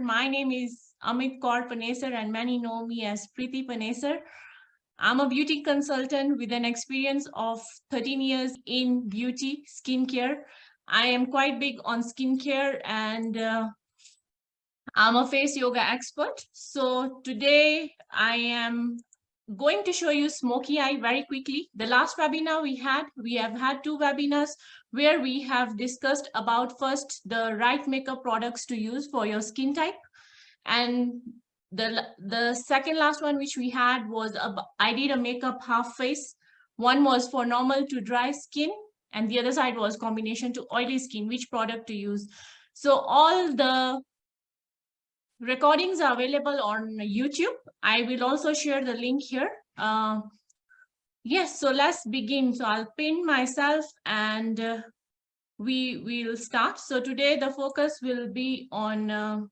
My name is Amit Kaur Panesar and many know me as Preeti Panesar. I'm a beauty consultant with an experience of 13 years in beauty, skincare. I am quite big on skincare and I'm a face yoga expert. So today I am going to show you smoky eye very quickly. The last webinar we have had two webinars where we have discussed about first the right makeup products to use for your skin type. And the second last one which we had was I did a makeup half face. One was for normal to dry skin and the other side was combination to oily skin, which product to use. So all the recordings are available on YouTube. I will also share the link here. Yes, so let's begin. So I'll pin myself and we will start. So today the focus will be on,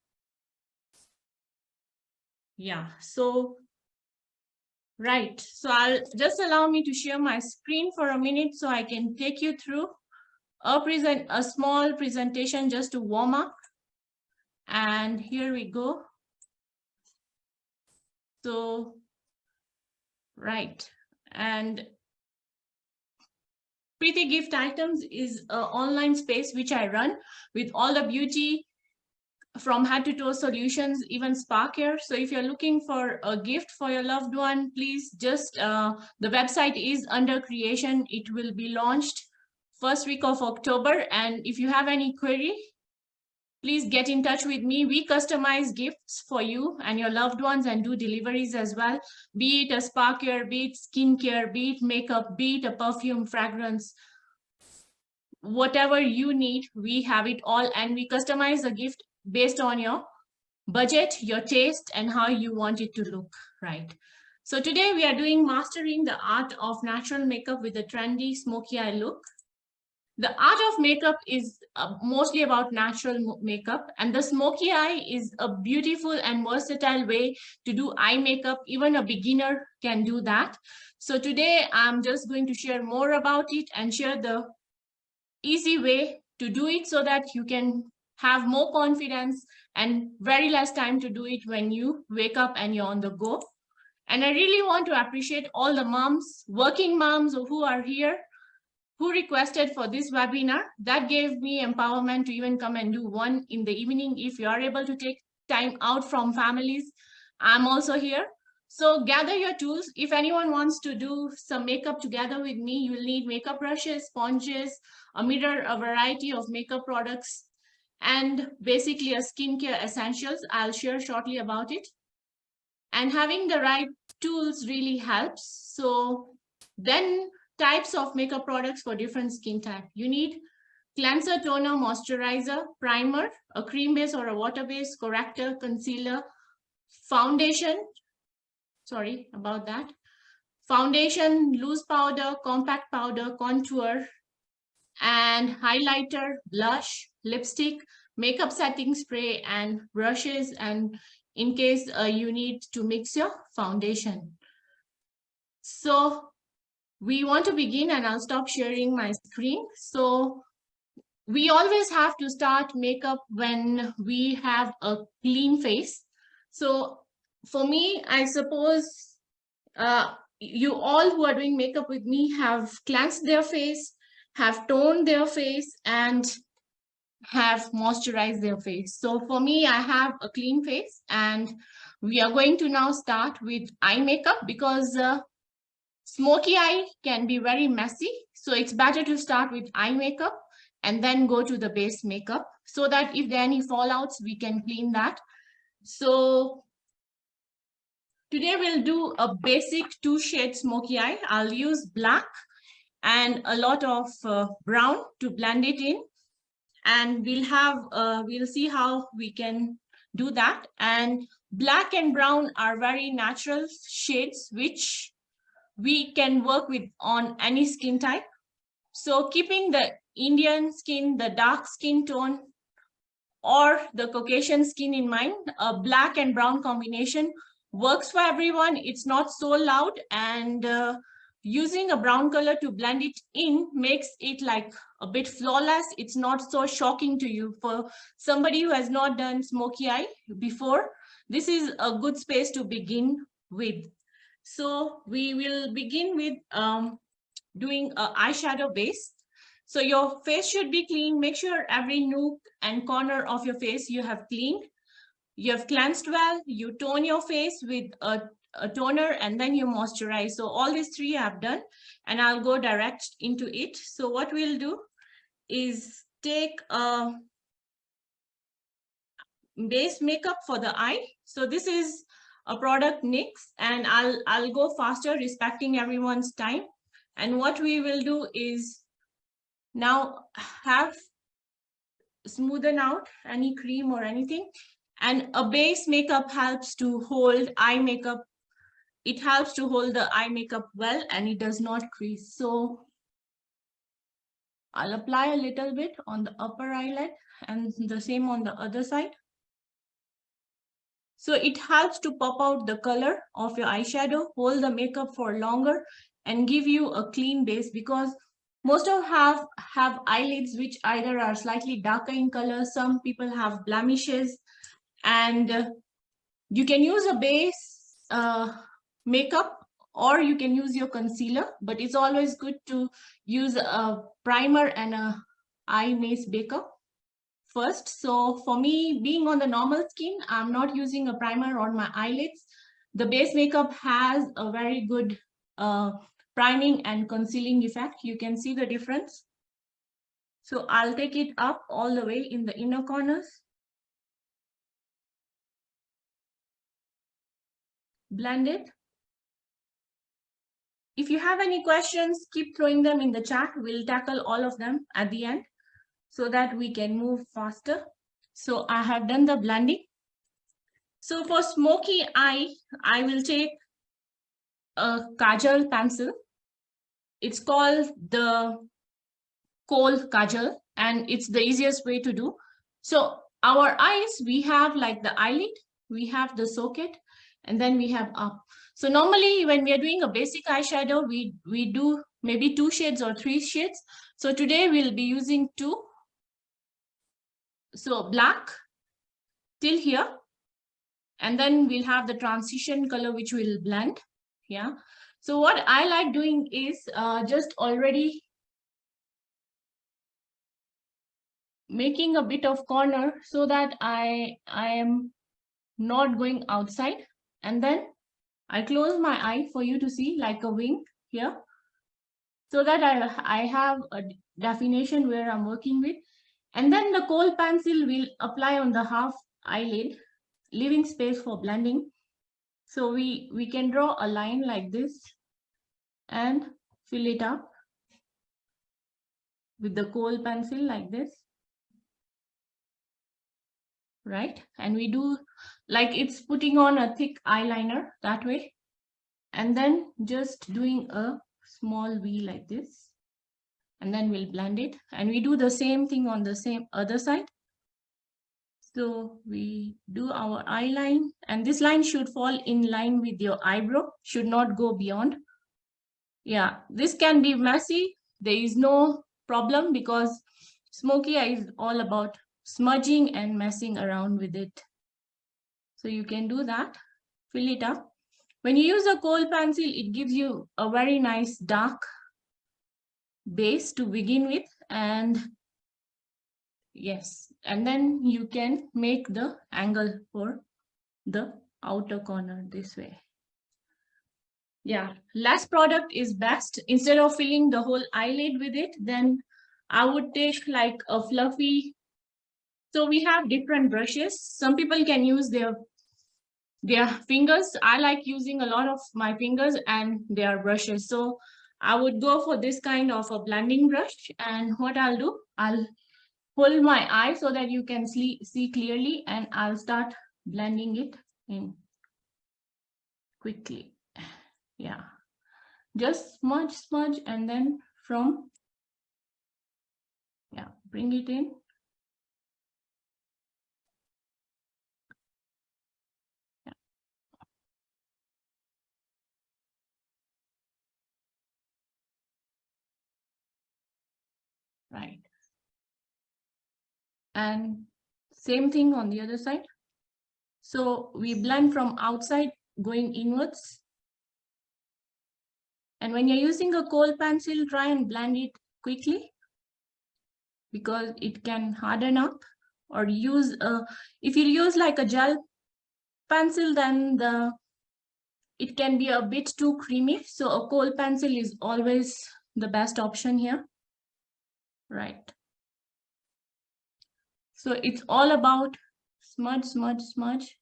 right. So I'll just allow me to share my screen for a minute so I can take you through a small presentation just to warm up. And here we go. So, right. And Preeti Gift Items is an online space which I run with all the beauty from head to toe solutions, even spa care. So if you're looking for a gift for your loved one, please just, the website is under creation. It will be launched first week of October. And if you have any query, please get in touch with me. We customize gifts for you and your loved ones and do deliveries as well. Be it a spa care, be it skincare, be it makeup, be it a perfume, fragrance, whatever you need, we have it all. And we customize the gift based on your budget, your taste, and how you want it to look, right? So today we are doing mastering the art of natural makeup with a trendy smoky eye look. The art of makeup is mostly about natural makeup, and the smoky eye is a beautiful and versatile way to do eye makeup. Even a beginner can do that. So today I'm just going to share more about it and share the easy way to do it so that you can have more confidence and very less time to do it when you wake up and you're on the go. And I really want to appreciate all the moms, working moms who are here, who requested for this webinar. That gave me empowerment to even come and do one in the evening. If you are able to take time out from families, I'm also here. So gather your tools. If anyone wants to do some makeup together with me, you'll need makeup brushes, sponges, a mirror, a variety of makeup products, and basically a skincare essentials. I'll share shortly about it. And having the right tools really helps. So then types of makeup products for different skin type. You need cleanser, toner, moisturizer, primer, a cream base or a water base, corrector, concealer, foundation. Sorry about that. Foundation, loose powder, compact powder, contour, and highlighter, blush, lipstick, makeup setting spray, and brushes, and in case you need to mix your foundation. So we want to begin, and I'll stop sharing my screen. So we always have to start makeup when we have a clean face. So for me, I suppose you all who are doing makeup with me have cleansed their face, have toned their face, and have moisturized their face. So for me, I have a clean face, and we are going to now start with eye makeup because smoky eye can be very messy. So it's better to start with eye makeup and then go to the base makeup so that if there are any fallouts, we can clean that. So today we'll do a basic 2-shade smoky eye. I'll use black and a lot of brown to blend it in. And we'll see how we can do that. And black and brown are very natural shades, which we can work with on any skin type. So keeping the Indian skin, the dark skin tone, or the Caucasian skin in mind, a black and brown combination works for everyone. It's not so loud and using a brown color to blend it in makes it like a bit flawless. It's not so shocking to you. For somebody who has not done smoky eye before, this is a good space to begin with. So we will begin with doing an eyeshadow base. So your face should be clean. Make sure every nook and corner of your face you have cleaned. You have cleansed well. You tone your face with a toner, and then you moisturize. So all these three I have done, and I'll go direct into it. So what we'll do is take a base makeup for the eye. So this is a product NYX, and I'll go faster respecting everyone's time. And what we will do is now have smoothen out any cream or anything. And a base makeup helps to hold eye makeup. It helps to hold the eye makeup well, and it does not crease. So I'll apply a little bit on the upper eyelid and the same on the other side. So it helps to pop out the color of your eyeshadow, hold the makeup for longer, and give you a clean base, because most of have eyelids which either are slightly darker in color. Some people have blemishes, and you can use a base makeup, or you can use your concealer, but it's always good to use a primer and a eye base makeup first. So for me, being on the normal skin, I'm not using a primer on my eyelids. The base makeup has a very good priming and concealing effect. You can see the difference. So I'll take it up all the way in the inner corners. Blend it. If you have any questions, keep throwing them in the chat. We'll tackle all of them at the end so that we can move faster. So I have done the blending. So for smoky eye, I will take a kajal pencil. It's called the kohl kajal, and it's the easiest way to do. So our eyes, we have like the eyelid, we have the socket, and then we have up. So normally when we are doing a basic eyeshadow, we do maybe 2 shades or 3 shades. So today we'll be using 2. So black till here, and then we'll have the transition color which will blend. Yeah. So what I like doing is just already making a bit of corner so that I am not going outside, and then I close my eye for you to see like a wing here, so that I have a definition where I'm working with. And then the kohl pencil will apply on the half eyelid, leaving space for blending. So we can draw a line like this and fill it up with the kohl pencil like this, right? And we do like it's putting on a thick eyeliner that way, and then just doing a small V like this, and then we'll blend it. And we do the same thing on the same other side. So we do our eye line, and this line should fall in line with your eyebrow, should not go beyond. Yeah, this can be messy. There is no problem, because smoky eye is all about smudging and messing around with it. So you can do that, fill it up. When you use a kohl pencil, it gives you a very nice dark base to begin with. And yes, and then you can make the angle for the outer corner this way. Yeah, less product is best. Instead of filling the whole eyelid with it, then I would take like a fluffy. So we have different brushes. Some people can use their fingers. I like using a lot of my fingers and their brushes. So I would go for this kind of a blending brush. And what I'll do, I'll hold my eye so that you can see clearly, and I'll start blending it in quickly. Yeah, just smudge, and then from, yeah, bring it in. Yeah. right? And same thing on the other side. So we blend from outside going inwards. And when you're using a kohl pencil, try and blend it quickly because it can harden up. Or if you use like a gel pencil, then it can be a bit too creamy. So a kohl pencil is always the best option here, right? So it's all about smudge, smudge, smudge.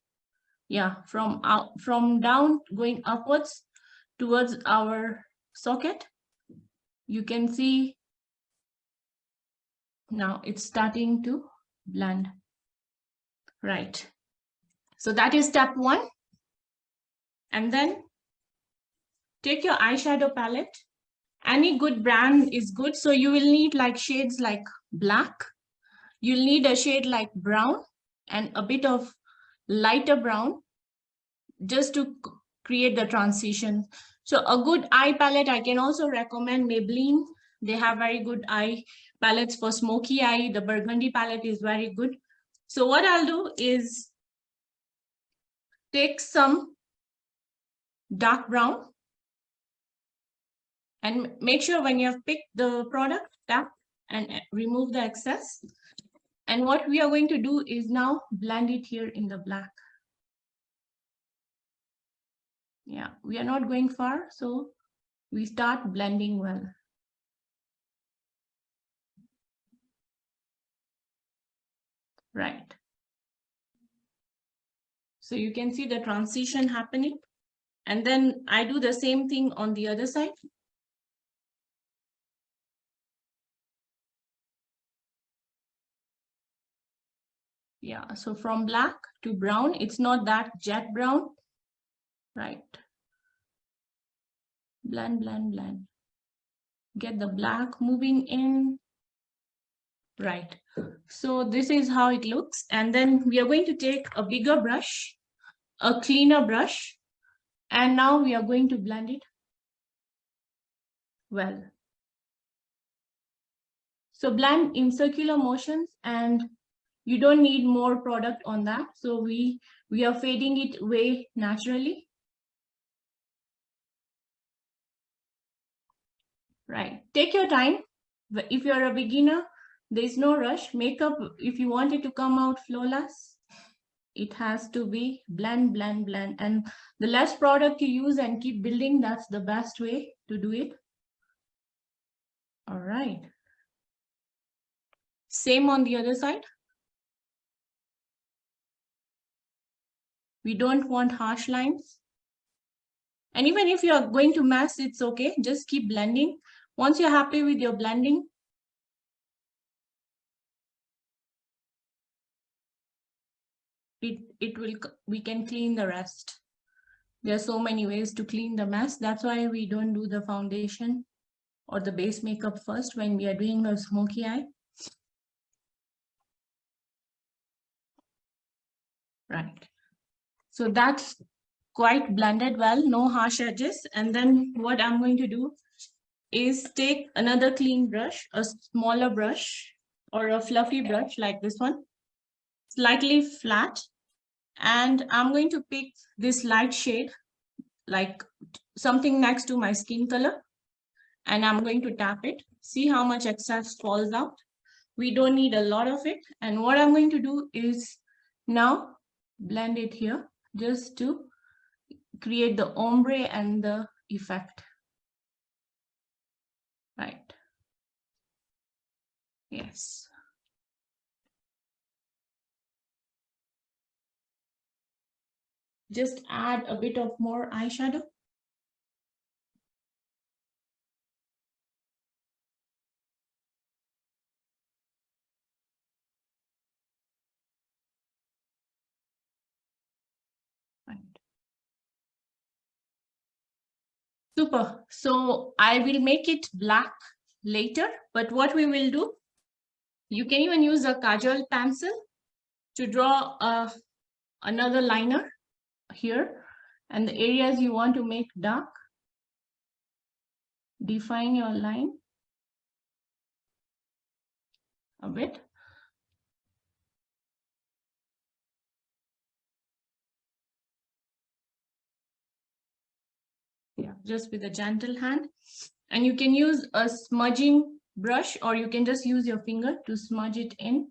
Yeah, from down going upwards towards our socket. You can see now it's starting to blend, right? So that is step one. And then take your eyeshadow palette. Any good brand is good. So you will need like shades like black. You'll need a shade like brown and a bit of lighter brown just to create the transition. So a good eye palette, I can also recommend Maybelline. They have very good eye palettes for smoky eye. The burgundy palette is very good. So what I'll do is take some dark brown and make sure when you have picked the product, tap and remove the excess. And what we are going to do is now blend it here in the black. Yeah, we are not going far, so we start blending well. Right. So you can see the transition happening. And then I do the same thing on the other side. Yeah, so from black to brown, it's not that jet brown, right? Blend, blend, blend. Get the black moving in, right? So this is how it looks. And then we are going to take a bigger brush, a cleaner brush, and now we are going to blend it well. So blend in circular motions, and you don't need more product on that. So we are fading it way naturally. Right. Take your time. If you're a beginner, there's no rush. Makeup, if you want it to come out flawless, it has to be blend, blend, blend. And the less product you use and keep building, that's the best way to do it. All right. Same on the other side. We don't want harsh lines. And even if you're going to mess, it's okay. Just keep blending. Once you're happy with your blending, we can clean the rest. There are so many ways to clean the mess. That's why we don't do the foundation or the base makeup first when we are doing a smoky eye. Right. So that's quite blended well, no harsh edges. And then what I'm going to do is take another clean brush, a smaller brush or a fluffy brush like this one, slightly flat. And I'm going to pick this light shade, like something next to my skin color. And I'm going to tap it. See how much excess falls out. We don't need a lot of it. And what I'm going to do is now blend it here just to create the ombre and the effect. Right. Yes. Just add a bit of more eyeshadow. Right. Super. So I will make it black later, but what we will do, you can even use a kajal pencil to draw another liner here, and the areas you want to make dark, define your line. a bit. Yeah, just with a gentle hand. And you can use a smudging brush, or you can just use your finger to smudge it in.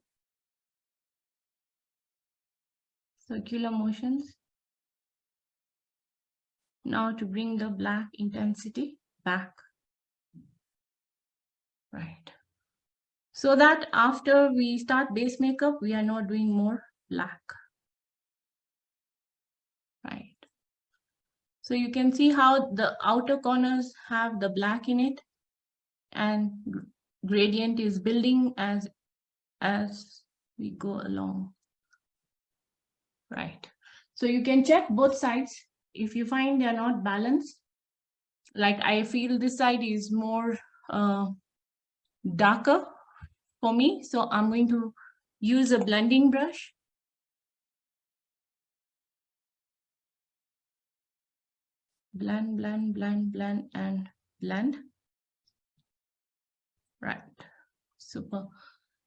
Circular motions. Now to bring the black intensity back. Right. So that after we start base makeup, we are not doing more black. Right. So you can see how the outer corners have the black in it, and gradient is building as we go along. Right. So you can check both sides. If you find they're not balanced, like I feel this side is more darker for me, so I'm going to use a blending brush. Blend, blend, blend, blend, and blend. Right. Super.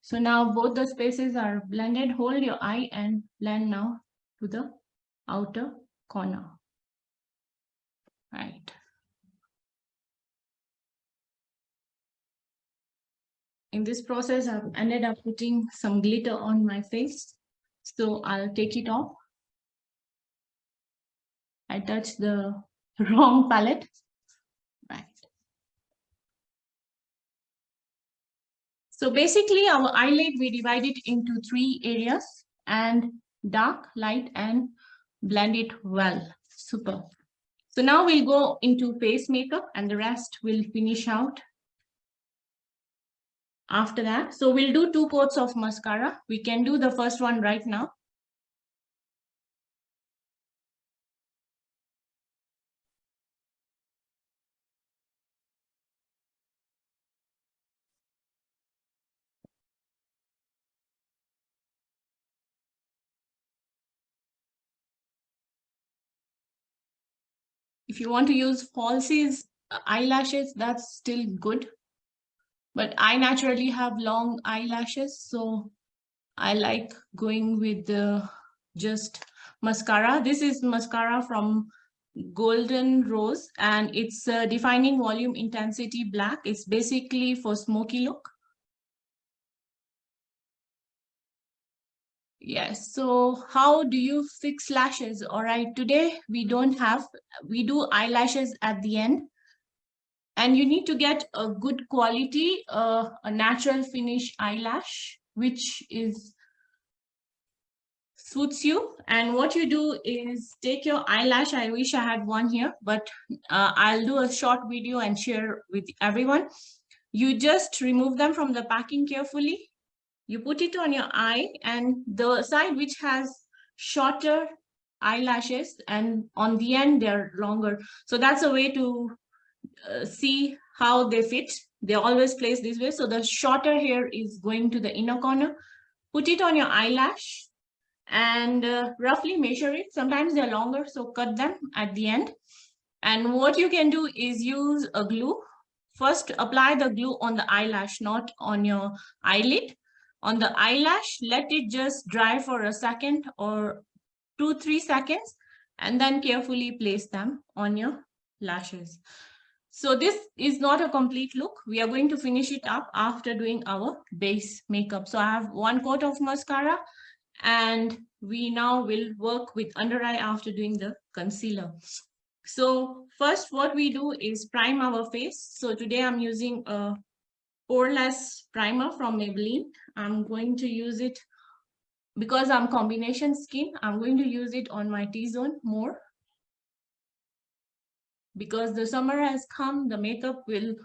So now both the spaces are blended. Hold your eye and blend now to the outer corner. Right. In this process, I've ended up putting some glitter on my face. So I'll take it off. I touched the wrong palette. Right. So basically our eyelid, we divide it into 3 areas, and dark, light, and blend it well. Super. So now we'll go into face makeup, and the rest will finish out after that. So we'll do 2 coats of mascara. We can do the first one right now. If you want to use falsies, eyelashes, that's still good. But I naturally have long eyelashes, so I like going with the just mascara. This is mascara from Golden Rose, and it's defining volume intensity black. It's basically for smoky look. Yes. So how do you fix lashes? All right. Today we do eyelashes at the end, and you need to get a good quality, a natural finish eyelash, which is suits you. And what you do is take your eyelash. I wish I had one here, but I'll do a short video and share with everyone. You just remove them from the packing carefully. You put it on your eye, and the side which has shorter eyelashes, and on the end they're longer. So that's a way to see how they fit. They always place this way. So the shorter hair is going to the inner corner. Put it on your eyelash and roughly measure it. Sometimes they're longer, so cut them at the end. And what you can do is use a glue. First, apply the glue on the eyelash, not on your eyelid. On the eyelash, let it just dry for a second or 2-3 seconds, and then carefully place them on your lashes. So this is not a complete look. We are going to finish it up after doing our base makeup. So I have 1 coat of mascara, and we now will work with under eye after doing the concealer. So first what we do is prime our face. So today I'm using a poreless primer from Maybelline. I'm going to use it because I'm combination skin. I'm going to use it on my T-zone more. Because the summer has come, the makeup will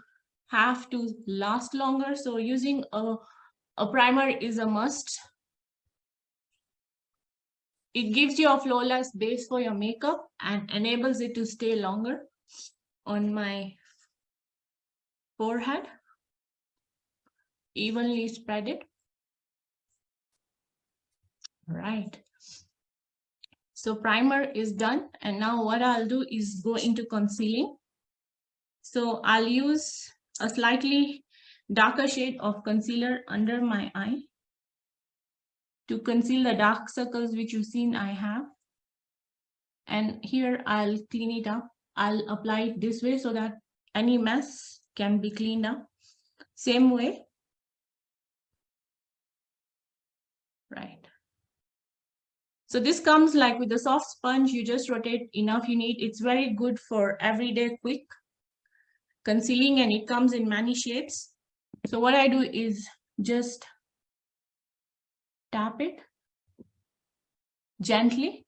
have to last longer. So using a primer is a must. It gives you a flawless base for your makeup and enables it to stay longer on my forehead. Evenly spread it. Right. So primer is done, and now what I'll do is go into concealing. So I'll use a slightly darker shade of concealer under my eye to conceal the dark circles which you've seen I have. And here I'll clean it up. I'll apply it this way so that any mess can be cleaned up. Same way. Right. So this comes like with a soft sponge. You just rotate enough you need. It's very good for everyday quick concealing, and it comes in many shades. So what I do is just tap it gently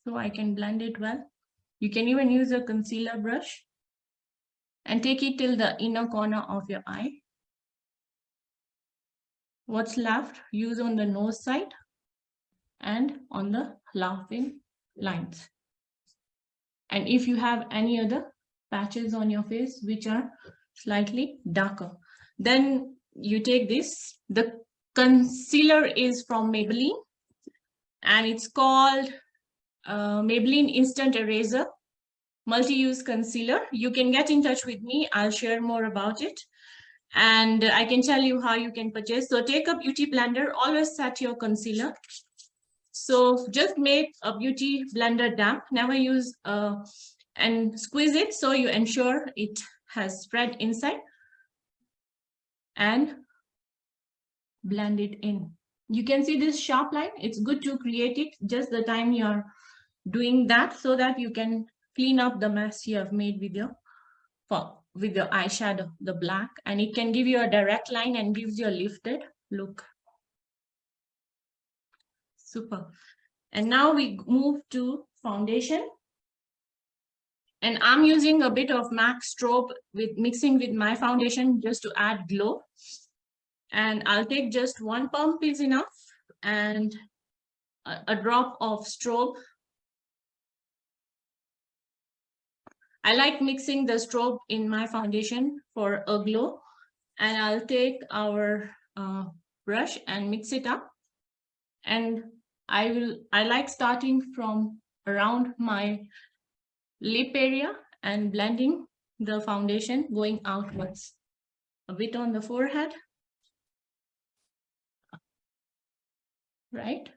so I can blend it well. You can even use a concealer brush and take it till the inner corner of your eye. What's left, use on the nose side and on the laughing lines. And if you have any other patches on your face which are slightly darker, then you take this. The concealer is from Maybelline and it's called Maybelline Instant Eraser Multi-Use Concealer. You can get in touch with me. I'll share more about it. And I can tell you how you can purchase. So take a beauty blender, always set your concealer. So just make a beauty blender damp, never use and squeeze it so you ensure it has spread inside, and blend it in. You can see this sharp line. It's good to create it just the time you're doing that so that you can clean up the mess you have made with your eyeshadow, the black, and it can give you a direct line and gives you a lifted look. Super. And now we move to foundation. And I'm using a bit of MAC strobe with mixing with my foundation just to add glow. And I'll take just one pump is enough and a drop of strobe. I like mixing the strobe in my foundation for a glow. And I'll take our brush and mix it up. And I like starting from around my lip area and blending the foundation going outwards. A bit on the forehead. Right?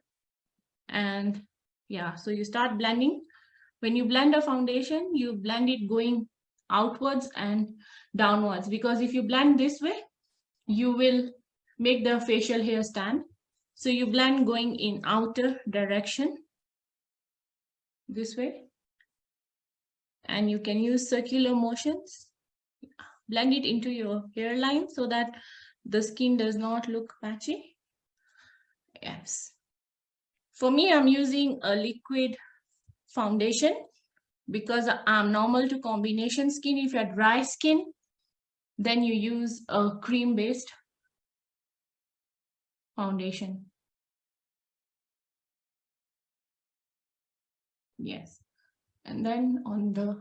And yeah, so you start blending. When you blend a foundation, you blend it going outwards and downwards, because if you blend this way, you will make the facial hair stand. So you blend going in outer direction this way, and you can use circular motions. Blend it into your hairline so that the skin does not look patchy. Yes. For me, I'm using a liquid foundation because I'm normal to combination skin. If you're dry skin, then you use a cream-based foundation. Yes. And then on the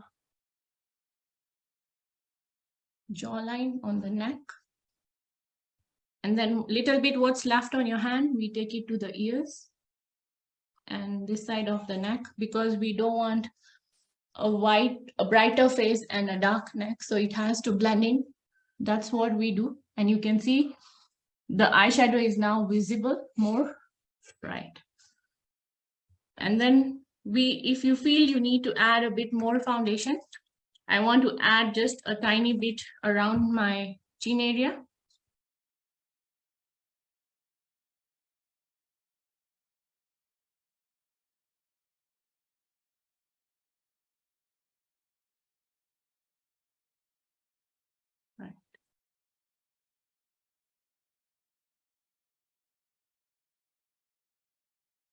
jawline, on the neck, and then little bit what's left on your hand, we take it to the ears and this side of the neck, because we don't want a brighter face and a dark neck, so it has to blend in. That's what we do. And you can see the eyeshadow is now visible more, right? And then if you feel you need to add a bit more foundation, I want to add just a tiny bit around my chin area. Right.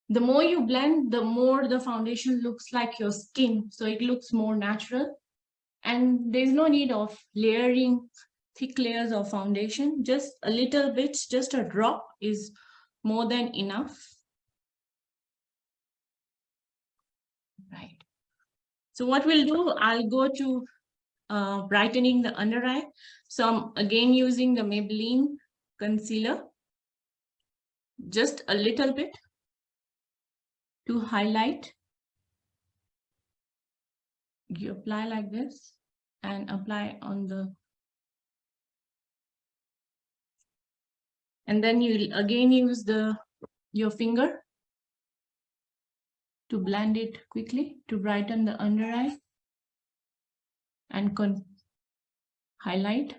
The more you blend, the more the foundation looks like your skin. So it looks more natural. And there's no need of layering thick layers of foundation. Just a little bit, just a drop is more than enough. Right. So what we'll do, I'll go to brightening the under eye. So I'm again using the Maybelline concealer, just a little bit to highlight. You apply like this and apply on the And then you'll again use your finger to blend it quickly to brighten the under eye and highlight.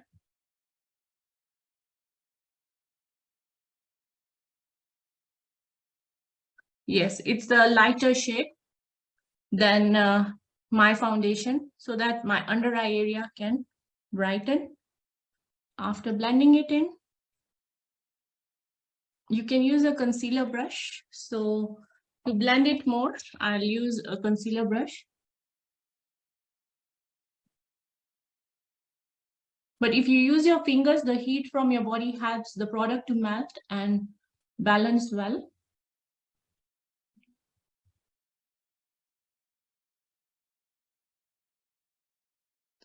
Yes, it's the lighter shade than my foundation, so that my under eye area can brighten. After blending it in, you can use a concealer brush. So to blend it more, I'll use a concealer brush. But if you use your fingers, the heat from your body helps the product to melt and balance well.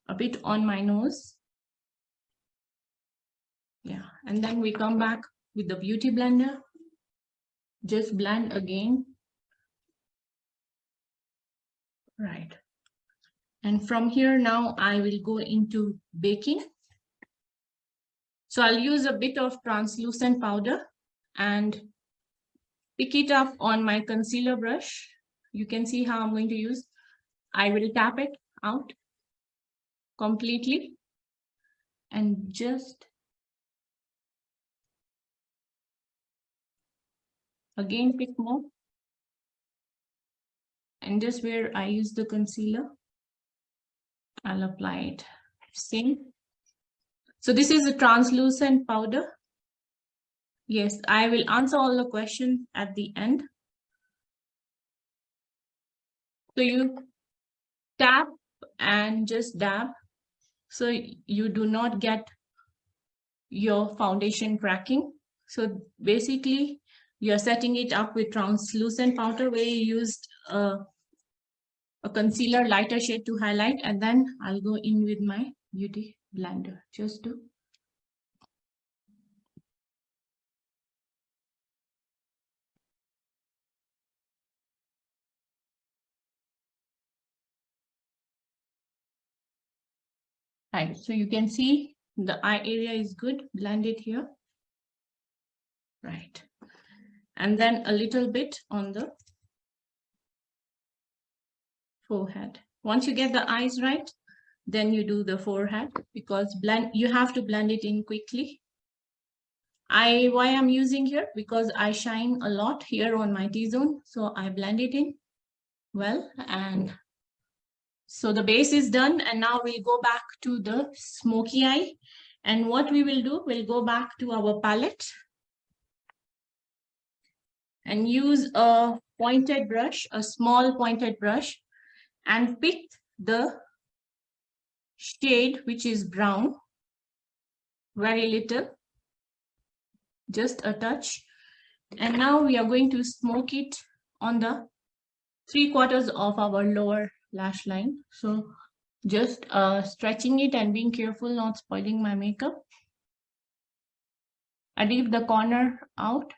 A bit on my nose. Yeah, and then we come back with the beauty blender. Just blend again. Right. And from here now I will go into baking. So I'll use a bit of translucent powder and pick it up on my concealer brush. You can see how I'm going to use. I will tap it out completely and just again pick more. And just where I use the concealer, I'll apply it. Same. So this is a translucent powder. Yes, I will answer all the questions at the end. So you tap and just dab, so you do not get your foundation cracking. So basically, you're setting it up with translucent powder where you used a concealer lighter shade to highlight, and then I'll go in with my beauty blender just to right. So you can see the eye area is good. Blend it here. Right. And then a little bit on the forehead. Once you get the eyes right, then you do the forehead, because you have to blend it in quickly. Why I'm using here, because I shine a lot here on my T-zone, so I blend it in well. And so the base is done, and now we'll go back to the smoky eye. And what we will do, we'll go back to our palette and use a pointed brush, a small pointed brush, and pick the shade which is brown, very little, just a touch. And now we are going to smoke it on the 3/4 of our lower lash line. So just stretching it and being careful not spoiling my makeup. I leave the corner out.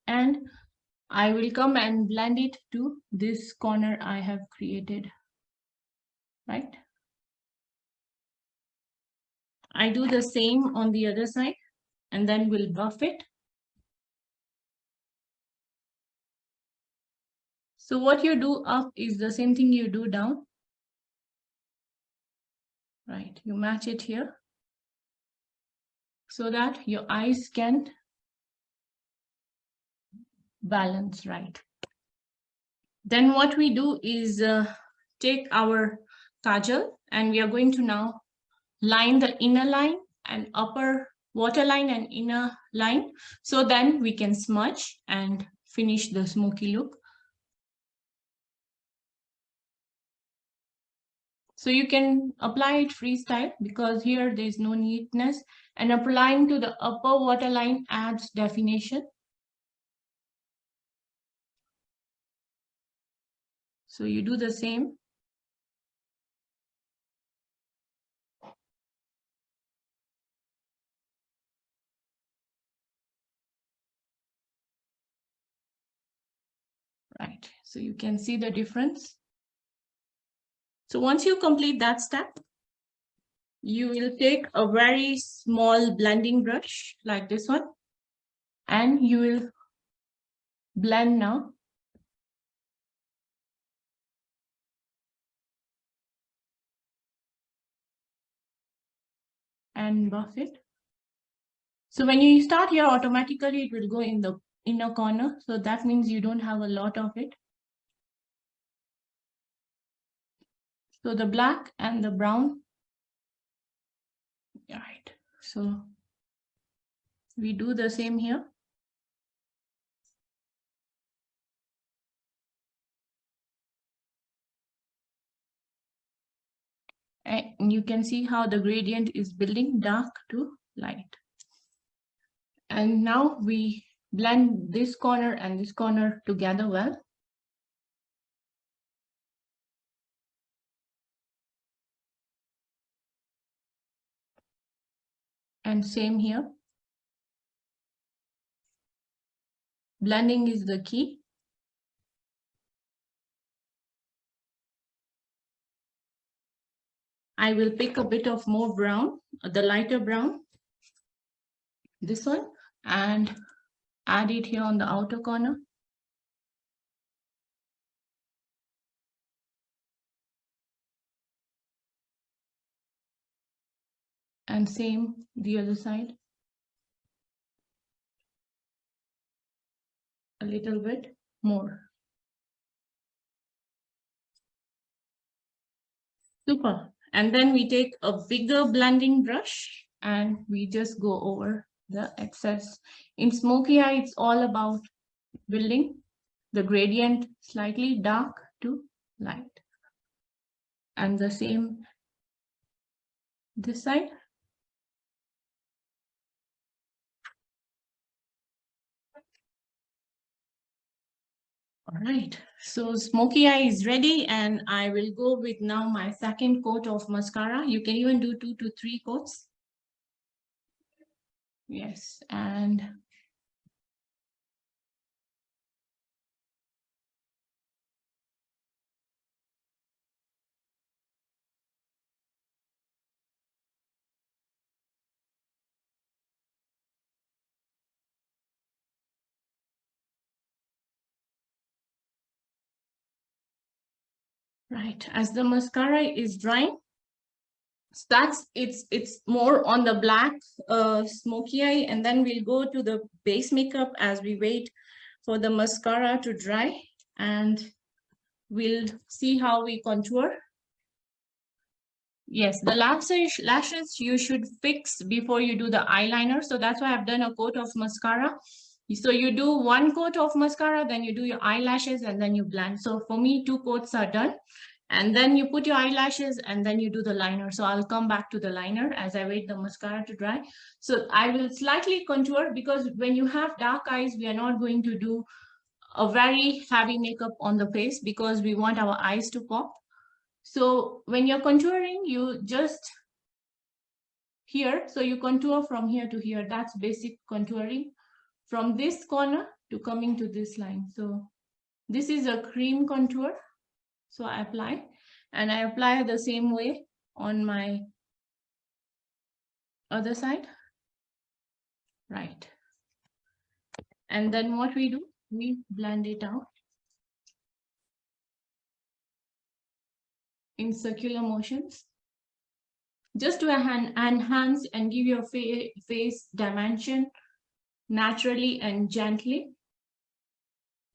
And I will come and blend it to this corner I have created, right? I do the same on the other side, and then we'll buff it. So what you do up is the same thing you do down, right? You match it here so that your eyes can balance, right? Then what we do is take our kajal, and we are going to now line the inner line and upper waterline and inner line, so then we can smudge and finish the smoky look. So you can apply it freestyle, because here there is no neatness, and applying to the upper waterline adds definition. So you do the same. Right, so you can see the difference. So once you complete that step, You will take a very small blending brush like this one, and you will blend now. And buff it. So when you start here, automatically it will go in the inner corner. So that means you don't have a lot of it. So the black and the brown. Right. So we do the same here. And you can see how the gradient is building dark to light. And now we blend this corner and this corner together well. And same here. Blending is the key. I will pick a bit of more brown, the lighter brown, this one, and add it here on the outer corner. And same the other side. A little bit more. Super. And then we take a bigger blending brush and we just go over the excess. In smoky eye, it's all about building the gradient slightly dark to light. And the same this side. All right, so smoky eye is ready, and I will go with now my second coat of mascara. You can even do 2 to 3 coats. Yes, and right, as the mascara is drying, starts it's more on the black smoky eye, and then we'll go to the base makeup as we wait for the mascara to dry, and we'll see how we contour. Yes, the lashes you should fix before you do the eyeliner, so that's why I've done a coat of mascara. So you do 1 coat of mascara, then you do your eyelashes, and then you blend. So for me, 2 coats are done. And then you put your eyelashes and then you do the liner. So I'll come back to the liner as I wait the mascara to dry. So I will slightly contour, because when you have dark eyes, we are not going to do a very heavy makeup on the face because we want our eyes to pop. So when you're contouring, you just here, so you contour from here to here. That's basic contouring, from this corner to coming to this line. So this is a cream contour. So I apply, and I apply the same way on my other side. Right. And then what we do, we blend it out in circular motions, just to enhance and give your face dimension naturally and gently.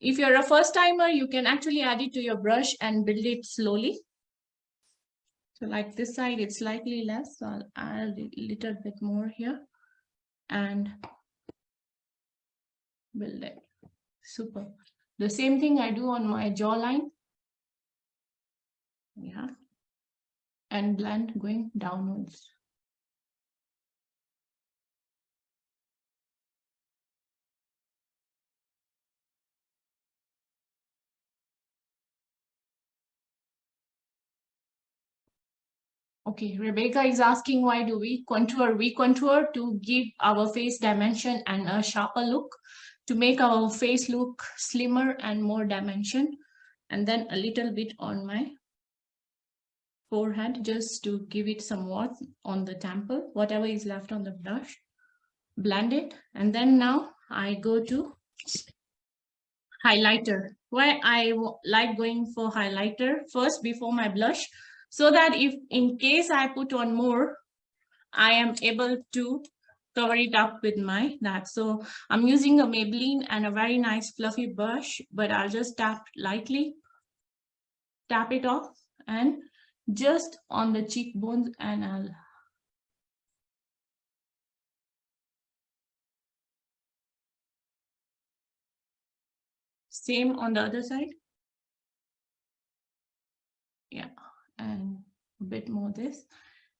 If you're a first timer, you can actually add it to your brush and build it slowly. So like this side, it's slightly less, so I'll add a little bit more here and build it. Super. The same thing I do on my jawline. Yeah. And blend going downwards. Okay, Rebecca is asking, why do we contour? We contour to give our face dimension and a sharper look, to make our face look slimmer and more dimension. And then a little bit on my forehead just to give it some warmth on the temple, whatever is left on the blush. Blend it, and then now I go to highlighter. Why I like going for highlighter first before my blush, so that if in case I put on more, I am able to cover it up with my that. So I'm using a Maybelline and a very nice fluffy brush, but I'll just lightly tap it off and just on the cheekbones, and I'll same on the other side. Yeah, and a bit more this,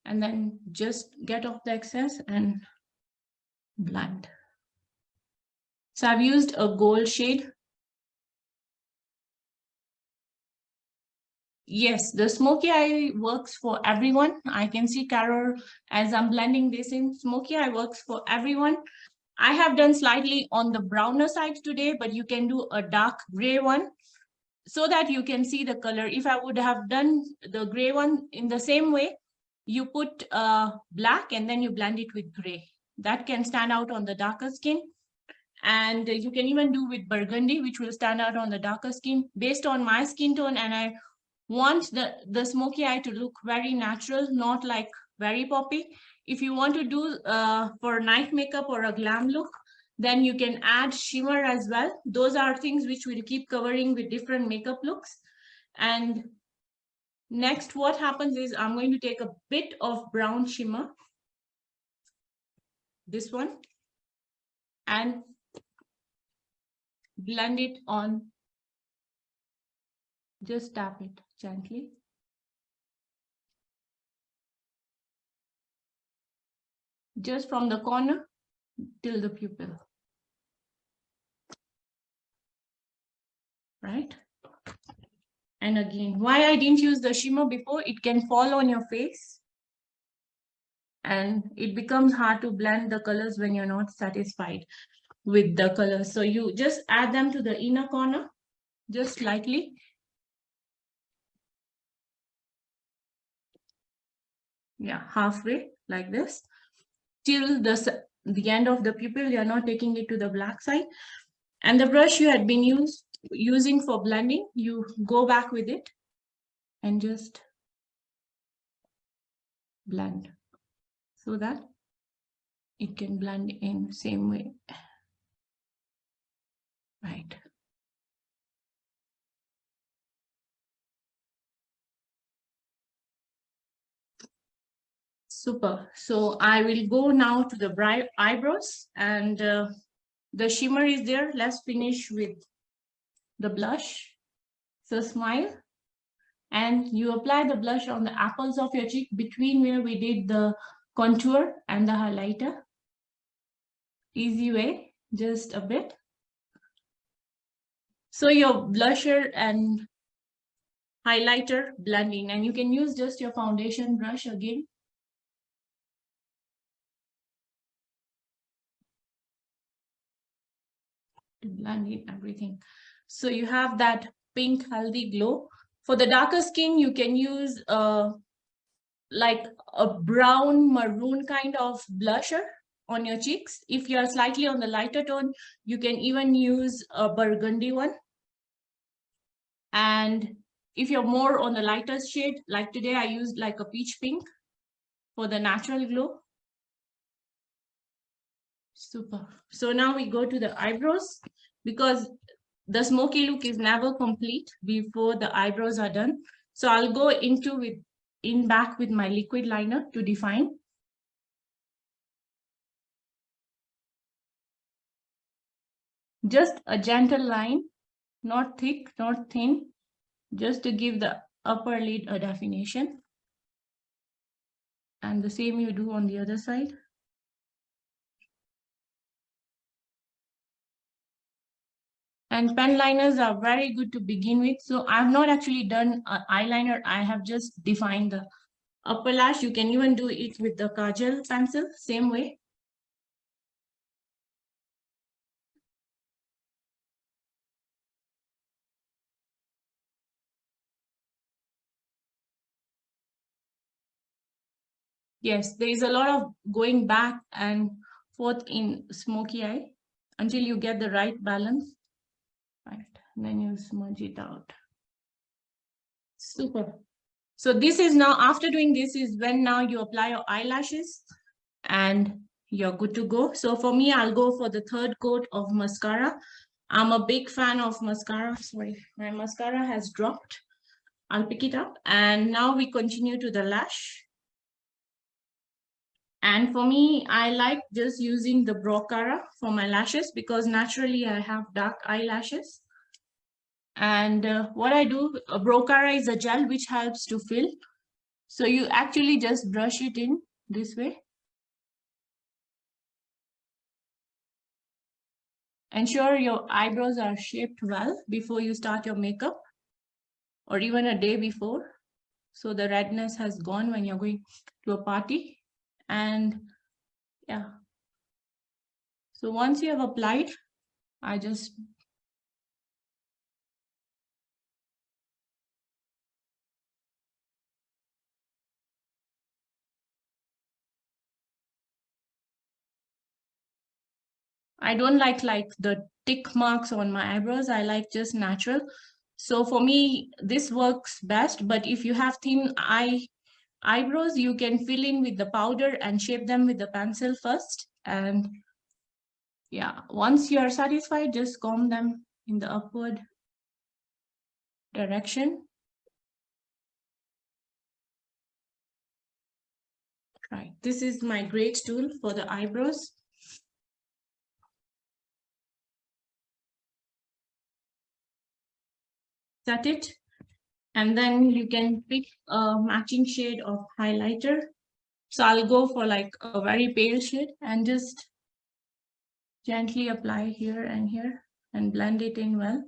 and then just get off the excess and blend. So I've used a gold shade. Yes, the smoky eye works for everyone. I can see Carol as I'm blending this in. Smoky eye works for everyone. I have done slightly on the browner side today, but you can do a dark gray one so that you can see the color. If I would have done the gray one in the same way, you put black and then you blend it with gray. That can stand out on the darker skin. And you can even do with burgundy, which will stand out on the darker skin. Based on my skin tone, and I want the smoky eye to look very natural, not like very poppy. If you want to do for night makeup or a glam look, then you can add shimmer as well. Those are things which we'll keep covering with different makeup looks. And next, what happens is I'm going to take a bit of brown shimmer, this one, and blend it on. Just tap it gently. Just from the corner till the pupil. Right? And again, why I didn't use the shimmer before, it can fall on your face and it becomes hard to blend the colors when you're not satisfied with the colors. So you just add them to the inner corner, just slightly. Yeah, halfway like this. Till the end of the pupil, you're not taking it to the black side. And the brush you had been using for blending, you go back with it and just blend so that it can blend in same way. Right. Super. So I will go now to the bright eyebrows, and the shimmer is there. Let's finish with the blush. So smile, and you apply the blush on the apples of your cheek between where we did the contour and the highlighter. Easy way, just a bit. So your blusher and highlighter blend in, and you can use just your foundation brush again. To blend in everything. So you have that pink healthy glow. For the darker skin, you can use like a brown maroon kind of blusher on your cheeks. If you're slightly on the lighter tone, you can even use a burgundy one. And if you're more on the lighter shade, like today I used like a peach pink for the natural glow. Super. So now we go to the eyebrows, because the smoky look is never complete before the eyebrows are done. So I'll go in back with my liquid liner to define. Just a gentle line, not thick, not thin, just to give the upper lid a definition. And the same you do on the other side. And pen liners are very good to begin with. So I've not actually done an eyeliner. I have just defined the upper lash. You can even do it with the kajal pencil, same way. Yes, there is a lot of going back and forth in smoky eye until you get the right balance. Right, and then you smudge it out. Super. So this is now, after doing this is when now you apply your eyelashes and you're good to go. So for me, I'll go for the third coat of mascara. I'm a big fan of mascara. Sorry, my mascara has dropped. I'll pick it up. And now we continue to the lash. And for me, I like just using the Brocara for my lashes because naturally I have dark eyelashes. And what I do, Brocara is a gel which helps to fill. So you actually just brush it in this way. Ensure your eyebrows are shaped well before you start your makeup or even a day before. So the redness has gone when you're going to a party. And yeah. So once you have applied, I don't like the tick marks on my eyebrows. I like just natural. So for me, this works best. But if you have thin eyebrows, you can fill in with the powder and shape them with the pencil first. And yeah, once you are satisfied, just comb them in the upward direction. Right. This is my great tool for the eyebrows. Set it. And then you can pick a matching shade of highlighter. So I'll go for like a very pale shade and just gently apply here and here and blend it in well.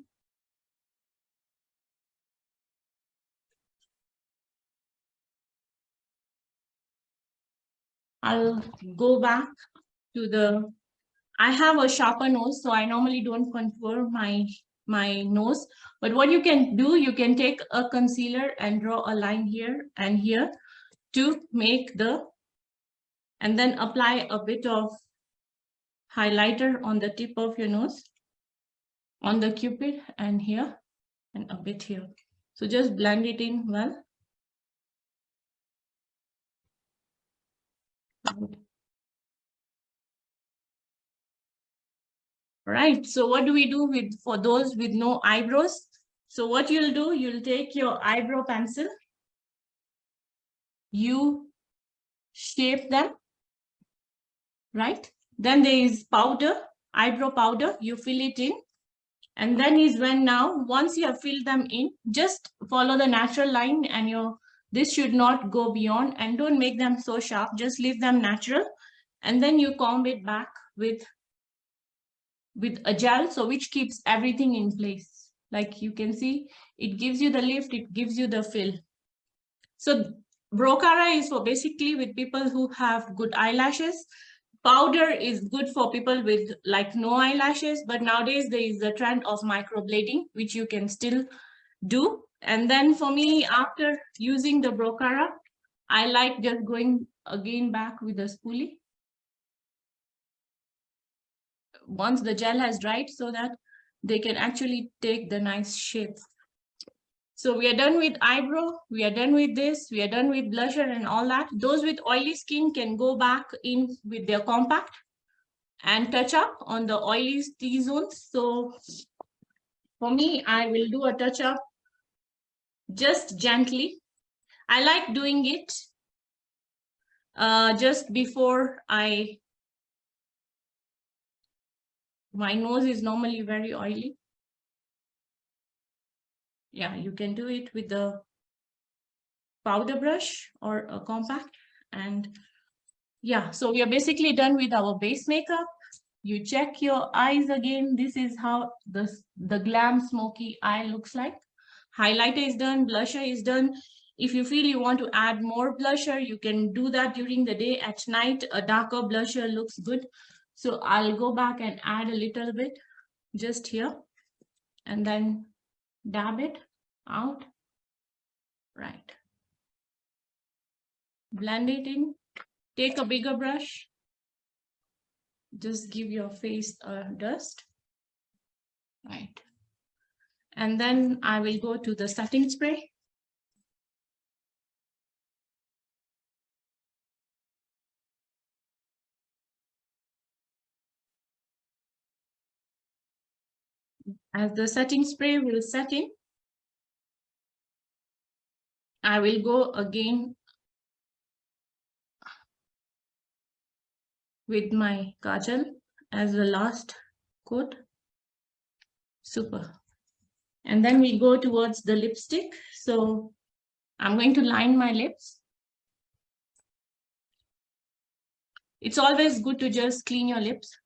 I'll go back to I have a sharper nose, so I normally don't contour my nose. But what you can do, you can take a concealer and draw a line here and here to make and then apply a bit of highlighter on the tip of your nose, on the cupid and here, and a bit here. So just blend it in well. Right. So what do we do for those with no eyebrows? So what you'll do, you'll take your eyebrow pencil, you shape them, right? Then there is powder, eyebrow powder, you fill it in. And then is when now, once you have filled them in, just follow the natural line and this should not go beyond, and don't make them so sharp, just leave them natural. And then you comb it back with a gel, so which keeps everything in place. Like you can see, it gives you the lift, it gives you the fill. So Brocara is for basically with people who have good eyelashes. Powder is good for people with like no eyelashes, but nowadays there is a trend of microblading, which you can still do. And then for me, after using the Brocara, I like just going again back with the spoolie once the gel has dried so that they can actually take the nice shape. So we are done with eyebrow, we are done with this, we are done with blusher and all that. Those with oily skin can go back in with their compact and touch up on the oily T-zones. So for me, I will do a touch up just gently. I like doing it just before my nose is normally very oily. Yeah, you can do it with the powder brush or a compact. And yeah, so we are basically done with our base makeup. You check your eyes again. This is how the glam smoky eye looks like. Highlighter is done, blusher is done. If you feel you want to add more blusher, you can do that during the day. At night, a darker blusher looks good. So I'll go back and add a little bit just here and then dab it out. Right. Blend it in Take a bigger brush. Just give your face a dust. Right. And then I will go to the setting spray. As the setting spray will set in, I will go again with my kajal as the last coat. Super. And then we go towards the lipstick. So I'm going to line my lips. It's always good to just clean your lips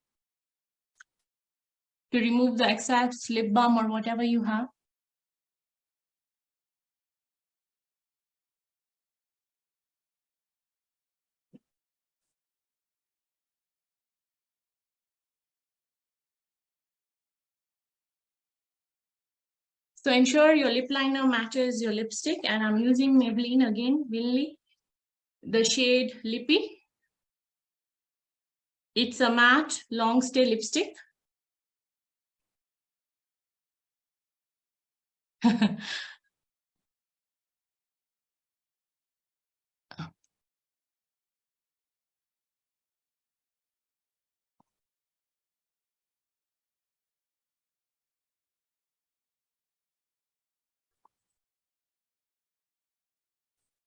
to remove the excess lip balm or whatever you have. So ensure your lip liner matches your lipstick, and I'm using Maybelline again, Winley, the shade Lippy. It's a matte long stay lipstick.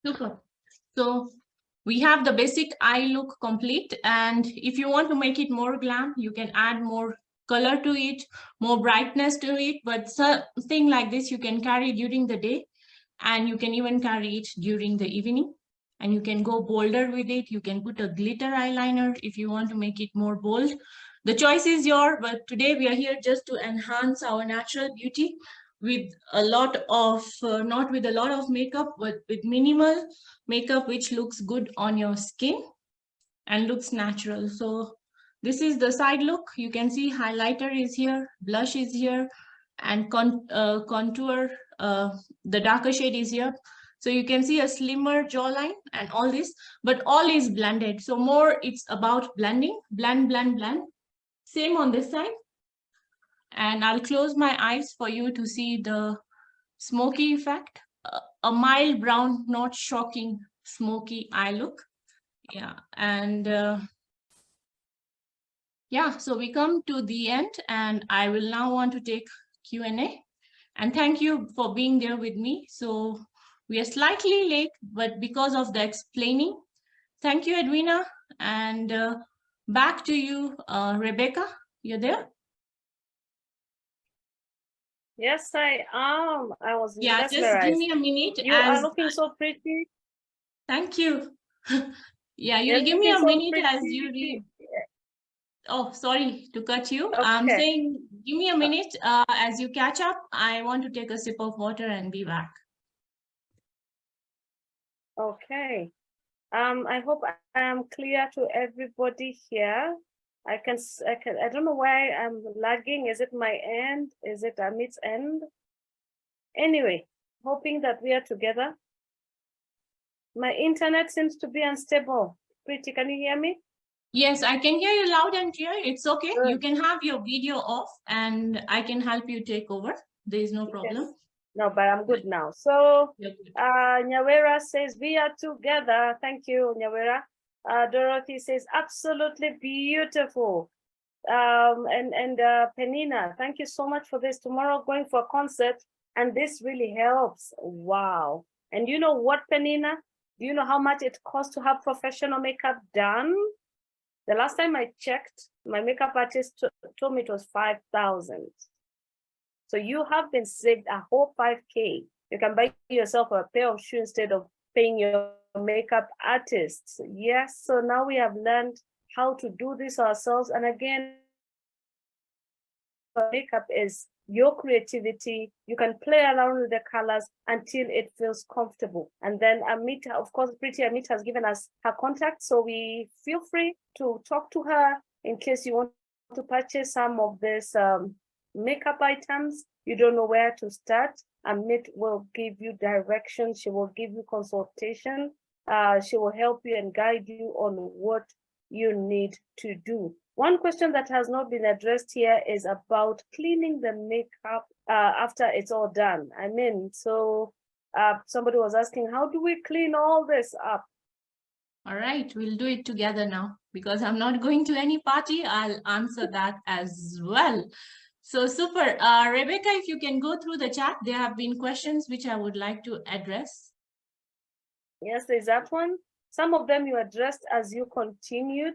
Super. So we have the basic eye look complete, and if you want to make it more glam, you can add more color to it, more brightness to it, but something like this you can carry during the day, and you can even carry it during the evening, and you can go bolder with it. You can put a glitter eyeliner if you want to make it more bold. The choice is yours, but today we are here just to enhance our natural beauty with a lot of, not with a lot of makeup, but with minimal makeup, which looks good on your skin and looks natural. So this is the side look. You can see highlighter is here, blush is here, and contour, the darker shade is here. So you can see a slimmer jawline and all this, but all is blended. So more it's about blending, blend, blend, blend. Same on this side. And I'll close my eyes for you to see the smoky effect. A mild brown, not shocking smoky eye look. Yeah, and yeah, so we come to the end, and I will now want to take Q&A. And thank you for being there with me. So we are slightly late, but because of the explaining. Thank you, Edwina. And back to you, Rebecca. You're there? Yes, I am. I was mesmerized. Just give me a minute. You are looking so pretty. Thank you. Yeah, you'll give me a minute as you read. Oh, sorry to cut you. Okay. I'm saying, give me a minute. As you catch up, I want to take a sip of water and be back. Okay. I hope I am clear to everybody here. I don't know why I'm lagging. Is it my end? Is it Amit's end? Anyway, hoping that we are together. My internet seems to be unstable. Pretty, can you hear me? Yes, I can hear you loud and clear. It's okay. Good. You can have your video off and I can help you take over. There is no problem. Yes. No, but I'm good now. So Nyawera says, we are together. Thank you, Nyawera. Dorothy says, absolutely beautiful. Penina, thank you so much for this. Tomorrow going for a concert, and this really helps. Wow. And you know what, Penina? Do you know how much it costs to have professional makeup done? The last time I checked, my makeup artist told me it was 5,000. So you have been saved a whole 5K. You can buy yourself a pair of shoes instead of paying your makeup artists. Yes, so now we have learned how to do this ourselves. And again, makeup is your creativity. You can play around with the colors until it feels comfortable. And then Amit, of course, Pretty Amit has given us her contact. So we feel free to talk to her in case you want to purchase some of this makeup items. You don't know where to start. Amit will give you direction. She will give you consultation. She will help you and guide you on what you need to do. One question that has not been addressed here is about cleaning the makeup after it's all done. I mean, so somebody was asking, how do we clean all this up? All right, we'll do it together now because I'm not going to any party. I'll answer that as well. So super. Rebecca, if you can go through the chat, there have been questions which I would like to address. Yes, there's that one. Some of them you addressed as you continued.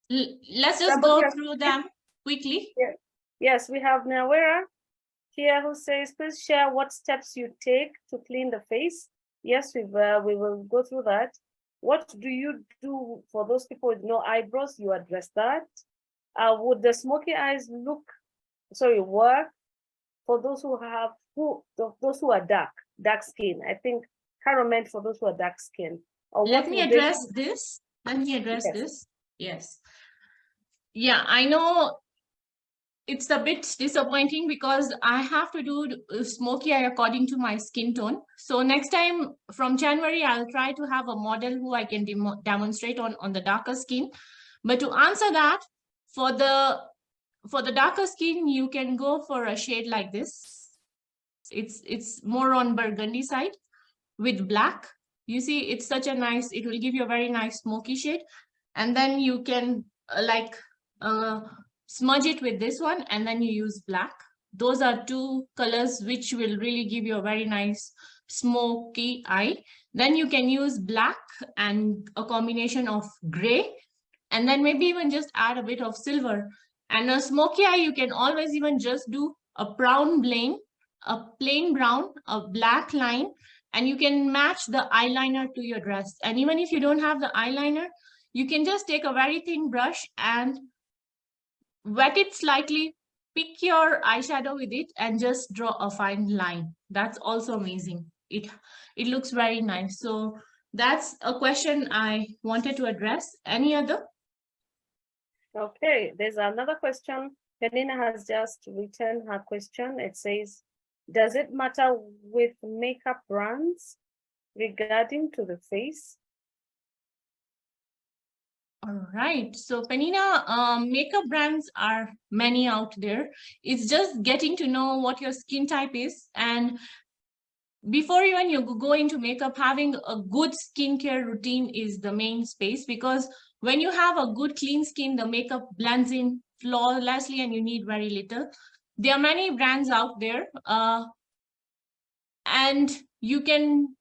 Let's just go through them quickly. Yes, we have Nawera here who says, please share what steps you take to clean the face. Yes, we will go through that. What do you do for those people with no eyebrows? You address that. Would the smoky eyes work for those who are dark skin? I think Carol meant for those who are dark skin. Let me address this. Yes. Yeah, I know it's a bit disappointing because I have to do smoky eye according to my skin tone. So next time from January, I'll try to have a model who I can demonstrate on the darker skin. But to answer that, for the darker skin, you can go for a shade like this. It's more on burgundy side with black. You see, it's such a nice, it will give you a very nice smoky shade. And then you can smudge it with this one, and then you use black. Those are two colors which will really give you a very nice smoky eye. Then you can use black and a combination of gray, and then maybe even just add a bit of silver. And a smoky eye, you can always even just do a plain brown, a black line, and you can match the eyeliner to your dress. And even if you don't have the eyeliner, you can just take a very thin brush and wet it slightly, pick your eyeshadow with it, and just draw a fine line. That's also amazing. It looks very nice. So that's a question I wanted to address. Any other? Okay, there's another question. Penina has just written her question. It says, does it matter with makeup brands regarding to the face? All right. So Penina, makeup brands are many out there. It's just getting to know what your skin type is. And before even you go into makeup, having a good skincare routine is the main space, because when you have a good clean skin, the makeup blends in flawlessly and you need very little. There are many brands out there, and you can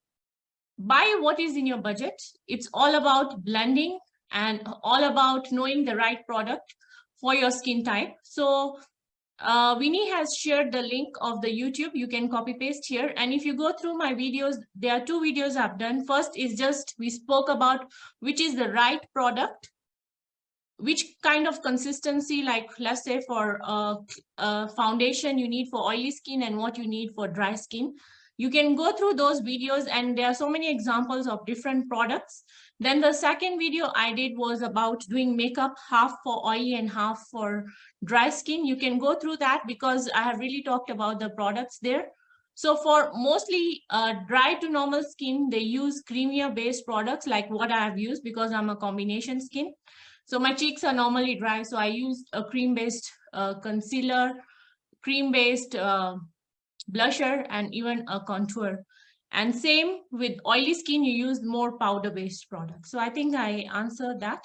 buy what is in your budget. It's all about blending and all about knowing the right product for your skin type. So Winnie has shared the link of the YouTube. You can copy paste here. And if you go through my videos, there are two videos I've done. First is just, we spoke about which is the right product, which kind of consistency, like let's say for foundation you need for oily skin and what you need for dry skin. You can go through those videos and there are so many examples of different products. Then the second video I did was about doing makeup, half for oily and half for dry skin. You can go through that because I have really talked about the products there. So for mostly dry to normal skin, they use creamier based products like what I have used because I'm a combination skin. So my cheeks are normally dry, so I used a cream-based concealer, cream-based blusher, and even a contour. And same with oily skin, you use more powder-based products. So I think I answered that.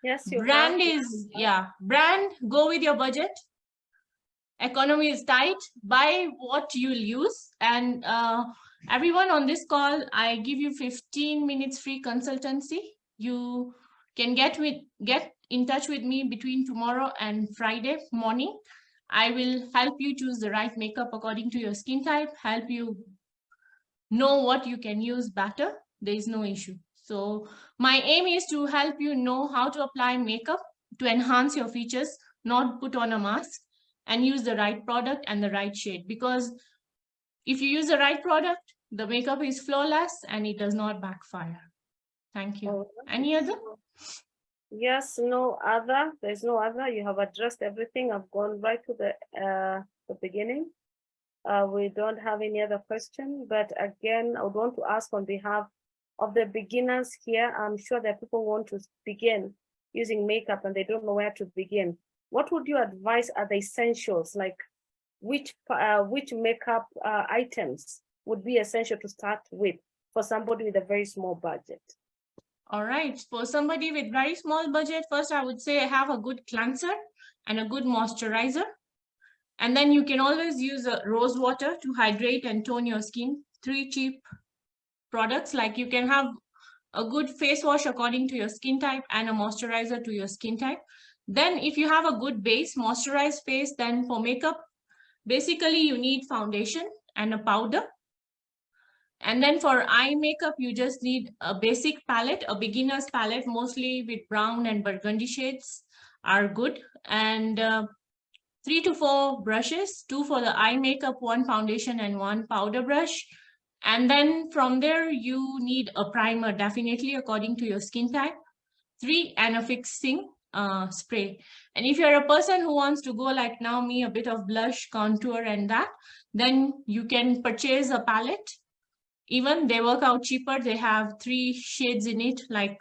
Yes, you brand have. is, yeah, brand, go with your budget. Economy is tight, buy what you'll use. And everyone on this call, I give you 15 minutes free consultancy. You can get in touch with me between tomorrow and Friday morning. I will help you choose the right makeup according to your skin type, help you know what you can use better. There is no issue. So my aim is to help you know how to apply makeup to enhance your features, not put on a mask, and use the right product and the right shade. Because if you use the right product, the makeup is flawless and it does not backfire. Thank you. Right. Any other? Yes, no other. There's no other. You have addressed everything. I've gone right to the beginning. We don't have any other question, but again, I would want to ask on behalf of the beginners here, I'm sure that people want to begin using makeup and they don't know where to begin. What would you advise are the essentials, like which makeup items would be essential to start with for somebody with a very small budget? All right, for somebody with very small budget, first I would say have a good cleanser and a good moisturizer. And then you can always use a rose water to hydrate and tone your skin. 3 cheap products, like you can have a good face wash according to your skin type and a moisturizer to your skin type. Then if you have a good base, moisturized face, then for makeup, basically you need foundation and a powder. And then for eye makeup, you just need a basic palette, a beginner's palette, mostly with brown and burgundy shades are good. And 3 to 4 brushes, 2 for the eye makeup, 1 foundation and 1 powder brush. And then from there, you need a primer, definitely according to your skin type. 3 and a fixing spray. And if you're a person who wants to go like now me, a bit of blush, contour and that, then you can purchase a palette. Even they work out cheaper. They have 3 shades in it. Like,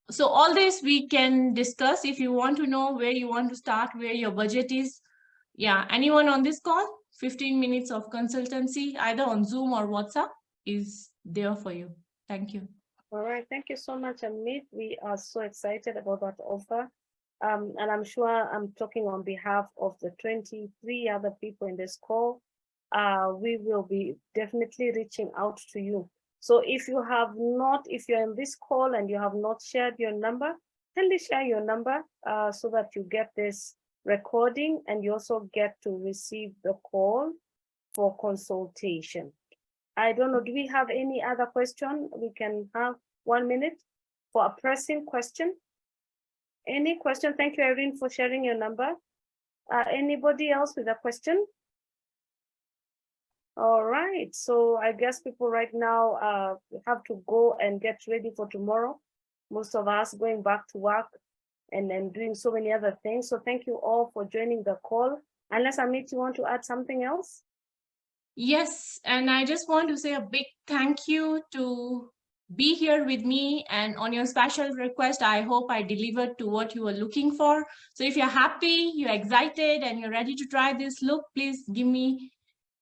so all this we can discuss if you want to know where you want to start, where your budget is. Yeah, anyone on this call, 15 minutes of consultancy, either on Zoom or WhatsApp, is there for you. Thank you. All right, thank you so much, Amit. We are so excited about that offer. And I'm sure I'm talking on behalf of the 23 other people in this call. We will be definitely reaching out to you. So if you're in this call and you have not shared your number, kindly share your number so that you get this recording and you also get to receive the call for consultation. I don't know, do we have any other question? We can have 1 minute for a pressing question. Any question? Thank you, Irene, for sharing your number. Anybody else with a question? All right, so I guess people right now have to go and get ready for tomorrow. Most of us going back to work and then doing so many other things. So thank you all for joining the call. Unless Amit, you want to add something else? Yes, and I just want to say a big thank you to be here with me, and on your special request, I hope I delivered to what you were looking for. So if you're happy, you're excited, and you're ready to try this look, please give me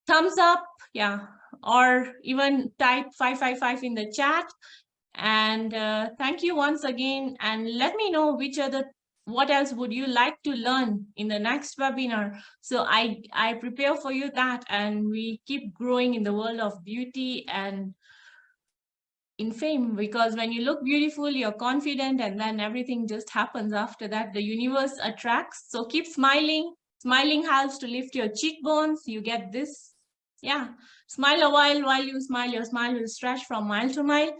thumbs up, yeah, or even type 555 in the chat. And thank you once again, and let me know what else would you like to learn in the next webinar, so I prepare for you that, and we keep growing in the world of beauty and in fame, because when you look beautiful, you're confident, and then everything just happens after that. The universe attracts. So keep smiling. Smiling helps to lift your cheekbones. You get this. Yeah. Smile a while you smile, your smile will stretch from mile to mile.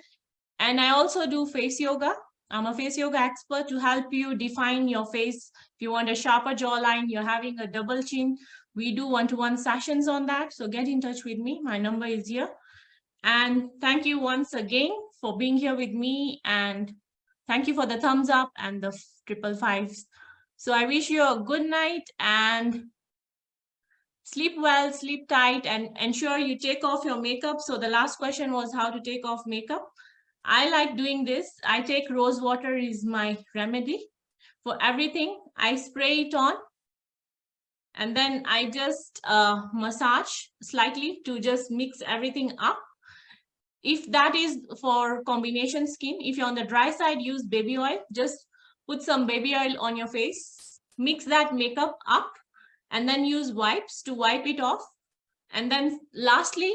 And I also do face yoga. I'm a face yoga expert to help you define your face. If you want a sharper jawline, you're having a double chin, we do one-to-one sessions on that. So get in touch with me. My number is here. And thank you once again for being here with me. And thank you for the thumbs up and the 555s. So I wish you a good night and sleep well, sleep tight, and ensure you take off your makeup. So the last question was how to take off makeup. I like doing this. I take rose water is my remedy for everything. I spray it on, and then I just massage slightly to just mix everything up. If that is for combination skin, if you're on the dry side, use baby oil. Just put some baby oil on your face, mix that makeup up, and then use wipes to wipe it off. And then lastly,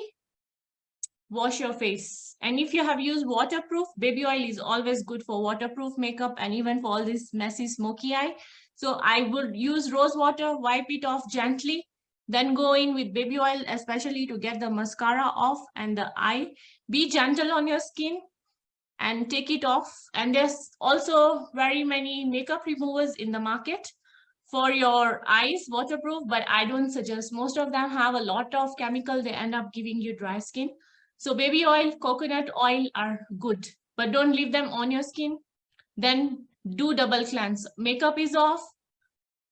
wash your face. And if you have used waterproof, baby oil is always good for waterproof makeup and even for all this messy smoky eye. So I would use rose water, wipe it off gently, then go in with baby oil, especially to get the mascara off and the eye. Be gentle on your skin and take it off. And there's also very many makeup removers in the market for your eyes, waterproof, but I don't suggest. Most of them have a lot of chemical. They end up giving you dry skin. So baby oil, coconut oil are good, but don't leave them on your skin. Then do double cleanse. Makeup is off,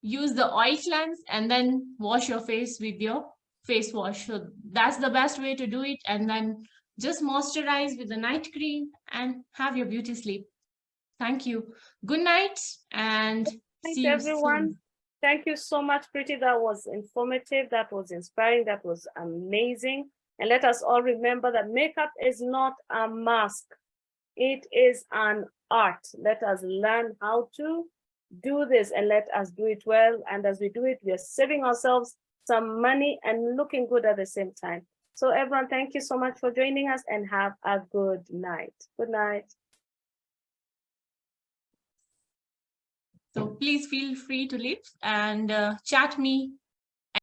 use the oil cleanse, and then wash your face with your face wash. So that's the best way to do it. And then Just moisturize with the night cream and have your beauty sleep. Thank you. Good night and Thanks, see you everyone. soon. Thank you so much, Pretty. That was informative. That was inspiring. That was amazing. And let us all remember that makeup is not a mask. It is an art. Let us learn how to do this and let us do it well. And as we do it, we are saving ourselves some money and looking good at the same time. So everyone, thank you so much for joining us and have a good night. Good night. So please feel free to leave and chat me